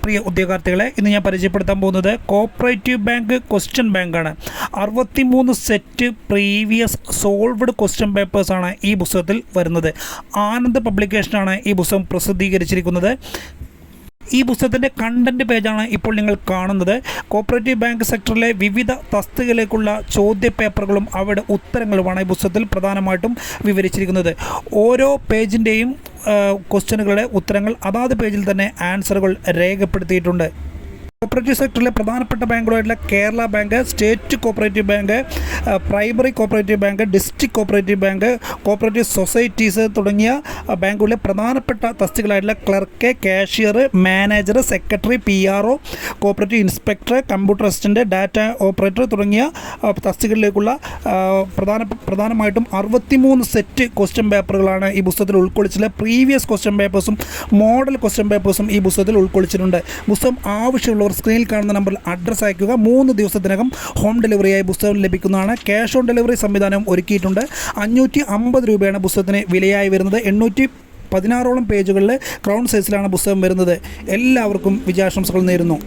പ്രിയ ഉദ്യോഗാർത്ഥികളെ, ഇന്ന് ഞാൻ പരിചയപ്പെടുത്താൻ പോകുന്നത് കോപ്പറേറ്റീവ് ബാങ്ക് ക്വസ്റ്റ്യൻ ബാങ്കാണ്. 63 സെറ്റ് പ്രീവിയസ് സോൾവ്ഡ് ക്വസ്റ്റ്യൻ പേപ്പേഴ്സാണ് ഈ പുസ്തകത്തിൽ വരുന്നത്. ആനന്ദ് പബ്ലിക്കേഷനാണ് ഈ പുസ്തകം പ്രസിദ്ധീകരിച്ചിരിക്കുന്നത്. ഈ പുസ്തകത്തിൻ്റെ കണ്ടൻറ്റ് പേജാണ് ഇപ്പോൾ നിങ്ങൾ കാണുന്നത്. കോപ്പറേറ്റീവ് ബാങ്ക് സെക്ടറിലെ വിവിധ തസ്തികയിലേക്കുള്ള ചോദ്യ പേപ്പറുകളും അവയുടെ ഉത്തരങ്ങളുമാണ് ഈ പുസ്തകത്തിൽ പ്രധാനമായിട്ടും വിവരിച്ചിരിക്കുന്നത്. ഓരോ പേജിൻ്റെയും ക്വസ്റ്റ്യനുകളുടെ ഉത്തരങ്ങൾ അതാത് പേജിൽ തന്നെ ആൻസറുകൾ രേഖപ്പെടുത്തിയിട്ടുണ്ട്. കോപ്പറേറ്റീവ് സെക്ടറിലെ പ്രധാനപ്പെട്ട ബാങ്കുകളായിട്ടുള്ള Kerala bank, state cooperative bank, primary cooperative bank, district cooperative bank, cooperative societies തുടങ്ങിയ ബാങ്കുകളിലെ പ്രധാനപ്പെട്ട തസ്തികളായിട്ടുള്ള clerk, cashier, manager, secretary, PRO, cooperative inspector, computer assistant, data operator തുടങ്ങിയ തസ്തികളിലേക്കുള്ള പ്രധാനമായിട്ടും 63 സെറ്റ് ക്വസ്റ്റ്യൻ പേപ്പറുകളാണ് ഈ പുസ്തകത്തിൽ ഉൾക്കൊള്ളിച്ചിട്ടുള്ളത്. പ്രീവിയസ് ക്വസ്റ്റ്യൻ പേപ്പേഴ്സും മോഡൽ ക്വസ്റ്റ്യൻ പേപ്പേഴ്സും ഈ പുസ്തകത്തിൽ ഉൾക്കൊള്ളിച്ചിട്ടുണ്ട്. പുസ്തകം ആവശ്യമുള്ളവർ സ്ക്രീനിൽ കാണുന്ന നമ്പറിൽ അഡ്രസ്സ് അയക്കുക. 3 ദിവസത്തിനകം ഹോം ഡെലിവറിയായി പുസ്തകം ലഭിക്കുന്നതാണ്. ക്യാഷ് ഓൺ ഡെലിവറി സംവിധാനം ഒരുക്കിയിട്ടുണ്ട്. 550 രൂപയാണ് പുസ്തകത്തിന് വിലയായി വരുന്നത്. 816ഓളം പേജുകളിൽ ക്രൗൺ സൈസിലാണ് പുസ്തകം വരുന്നത്. എല്ലാവർക്കും വിജയാശംസകൾ നേരുന്നു.